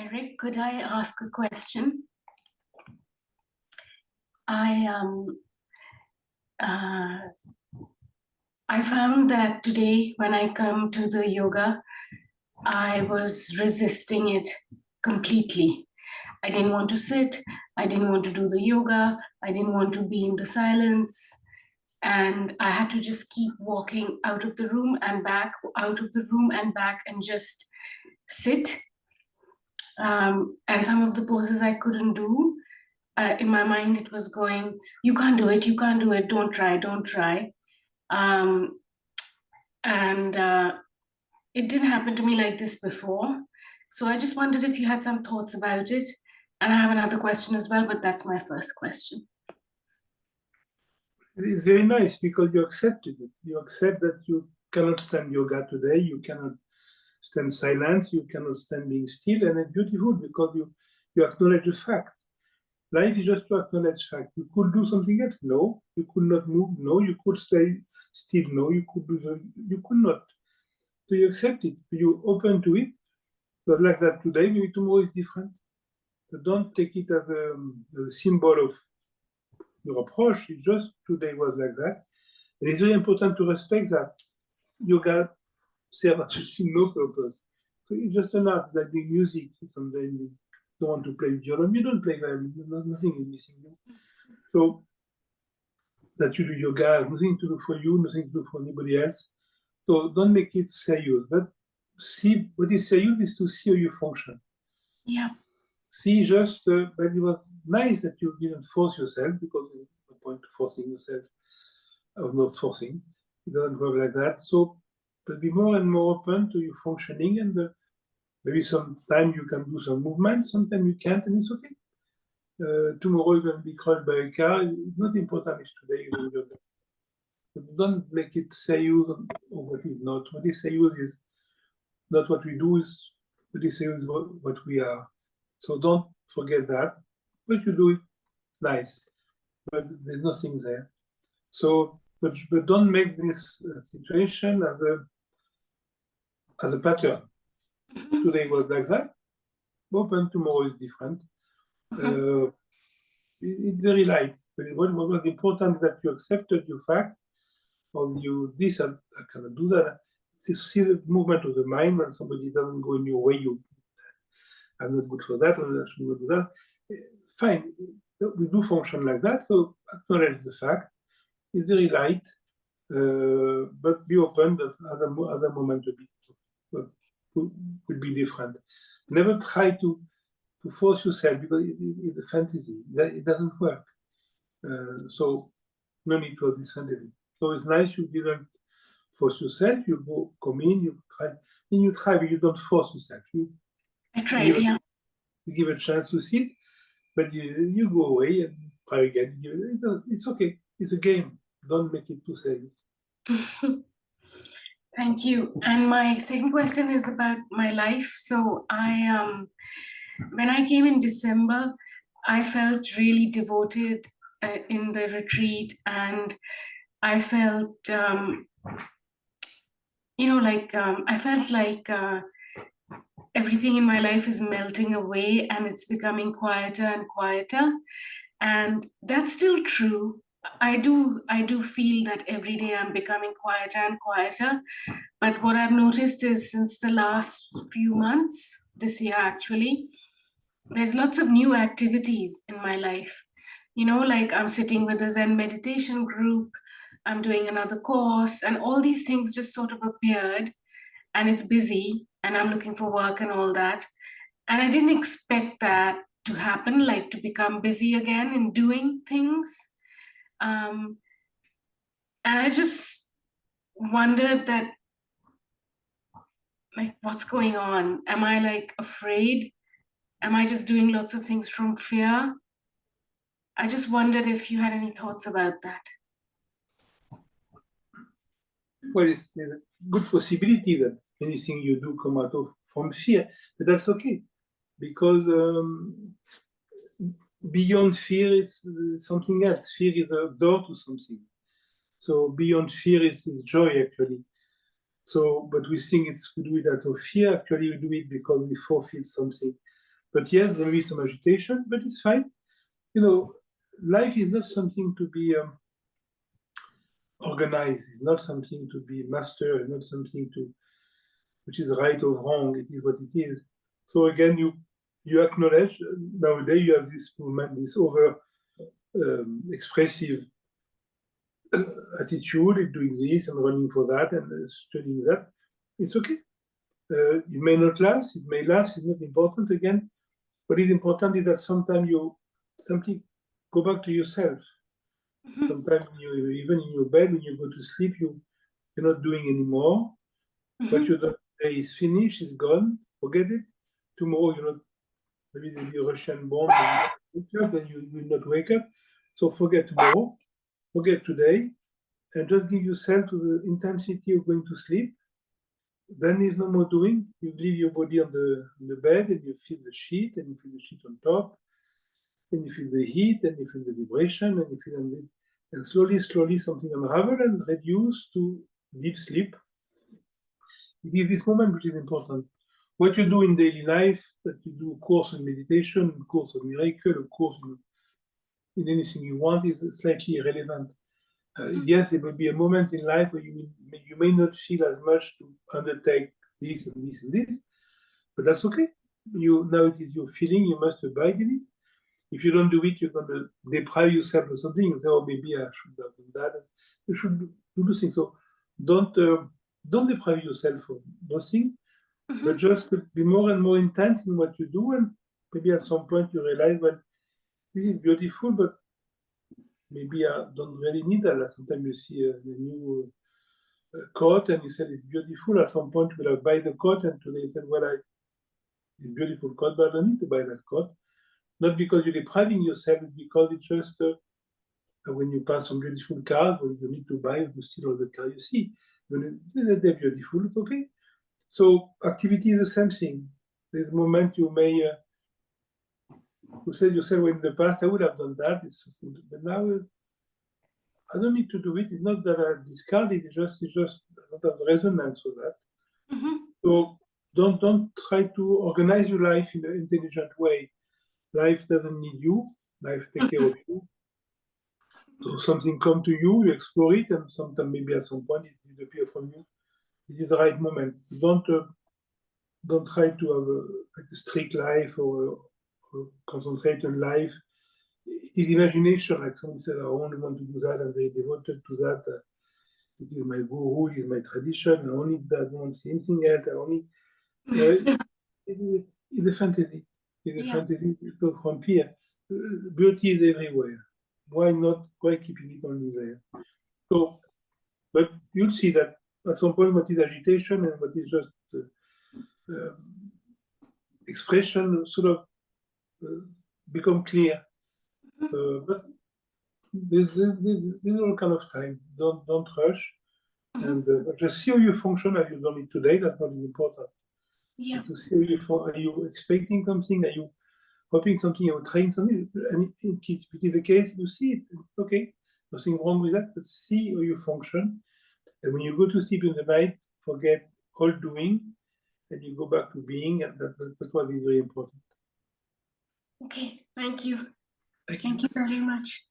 Eric, could I ask a question? I found that today when I come to the yoga, I was resisting it completely. I didn't want to sit. I didn't want to do the yoga. I didn't want to be in the silence. And I had to just keep walking out of the room and back, out of the room and back, and just sit. And some of the poses I couldn't do. In my mind, it was going, you can't do it, you can't do it, don't try, don't try. And it didn't happen to me like this before. So I just wondered if you had some thoughts about it. And I have another question as well, but that's my first question. It's very nice because you accepted it. You accept that you cannot stand yoga today, you cannot stand silent, you cannot stand being still, and it's beautiful because you acknowledge the fact. Life is just to acknowledge fact. You could do something else, no. You could not move, no. You could stay still, no. You could not. So you accept it. You open to it. But like that today, maybe tomorrow is different. So don't take it as a symbol of your approach. It's just today was like that. And it's very important to respect that. Yoga serves absolutely no purpose. So it's just an art, like the music. Sometimes you don't want to play violin, you don't play violin, nothing is missing. So that you do yoga has nothing to do for you, nothing to do for anybody else. So don't make it serious. But see, what is serious is to see how you function. Yeah. See just, but it was nice that you didn't force yourself, because there's no point to forcing yourself or not forcing. It doesn't work like that. So, but be more and more open to your functioning, and maybe sometimes you can do some movement, sometimes you can't, and it's okay. Tomorrow you're going to be crushed by a car. It's not important if today you're doing yoga. But don't make it serious or what is not. What is serious is not what we do, is what is serious is what we are. So don't forget that. But you do it nice. But there's nothing there. So, but don't make this situation as a pattern. Today was like that. Open, tomorrow is different. It's very light. What was important that you accepted your fact, or you this I cannot do that. See the movement of the mind when somebody doesn't go in your way. I'm not good for that, or I should not do that. Fine, we do function like that. So acknowledge the fact. It's very light, but be open that other moment will be different. Never try to force yourself, because it's a fantasy. It doesn't work. So no need to have this fantasy. So it's nice you didn't force yourself. You come in, you try, but you don't force yourself. I tried, yeah. You give a chance to sit, but you go away and try again. It's okay. It's a game. Don't make it too serious. Thank you. And my second question is about my life. So when I came in December, I felt really devoted in the retreat, and I felt, I felt like everything in my life is melting away and it's becoming quieter and quieter. And that's still true. I do feel that every day I'm becoming quieter and quieter. But what I've noticed is, since the last few months, this year actually, there's lots of new activities in my life. Like I'm sitting with a Zen meditation group, I'm doing another course, and all these things just sort of appeared, and it's busy, and I'm looking for work and all that. And I didn't expect that to happen, like to become busy again in doing things. And I just wondered that, like, what's going on? Am I like afraid? Am I just doing lots of things from fear? I just wondered if you had any thoughts about that. Well, there's a good possibility that anything you do come out from fear, but that's okay, because beyond fear is something else. Fear is a door to something. So beyond fear is joy, actually. So, but we think we do it out of fear. Actually, we do it because we fulfill something. But yes, there may be some agitation, but it's fine. You know, life is not something to be organized. It's not something to be mastered. It's not something which is right or wrong. It is what it is. So again, you acknowledge nowadays you have this movement, this over expressive attitude, doing this and running for that and studying that. It's okay. It may not last. It may last. It's not important again. What is important is that sometimes you simply go back to yourself. Mhm. Sometimes even in your bed, when you go to sleep, you're not doing anymore. What you done today is finished, is gone. Forget it. Tomorrow, maybe there'll be a Russian bomb, and then you will not wake up. So forget tomorrow, forget today, and just give yourself to the intensity of going to sleep. Then there's no more doing. You leave your body on the bed, and you feel the sheet, and you feel the sheet on top, and you feel the heat, and you feel the vibration, and you feel and slowly, slowly something unravel and reduce to deep sleep. It is this moment which is important. What you do in daily life, that you do a course in meditation, a course of miracle, a course in anything you want, is slightly irrelevant. Yes, there will be a moment in life where you may not feel as much to undertake this and this and this, but that's okay. Now it is your feeling, you must abide in it. If you don't do it, you're going to deprive yourself of something. You say, oh, maybe I should have done that. You should do things. So don't deprive yourself of nothing, but just be more and more intense in what you do. And maybe at some point you realize, well, this is beautiful, but maybe I don't really need that. Sometimes you see a new coat and you said it's beautiful. At some point you will buy the coat, and today you said, well, it's a beautiful coat, but I don't need to buy that coat. Not because you're depriving yourself, because it's just when you pass some beautiful cars, well, you need to buy to steal all the car you see. When they're beautiful, it's okay. So activity is the same thing. There's a moment you may you said yourself, well, in the past I would have done that, but now I don't need to do it. It's not that I discard it. It's just I don't have resonance for that. So don't try to organize your life in an intelligent way. Life doesn't need you. Life take care of you. So something come to you, you explore it, and sometimes maybe at some point it disappears from you. It is the right moment. Don't try to have a strict life or concentrate on life. It is imagination, like someone said, I only want to do that, I'm very devoted to that. It is my guru, it is my tradition, I only do that, I don't want to see anything else. It's a fantasy. It's a fantasy from here. Beauty is everywhere. Why not? Why keeping it only there? So, but you'll see that at some point what is agitation and what is just expression sort of become clear. But there's all kind of time. Don't rush, and just see how you function as you've done it today. That's what is important. Yeah. To see how you are you expecting something? Are you hoping something? Are you trying something? And if it is the case, you see it. It's okay. Nothing wrong with that. But see how you function. And when you go to sleep in the night, forget all doing, and you go back to being. And that's what is very important. Okay. Thank you. Thank Thank you very much.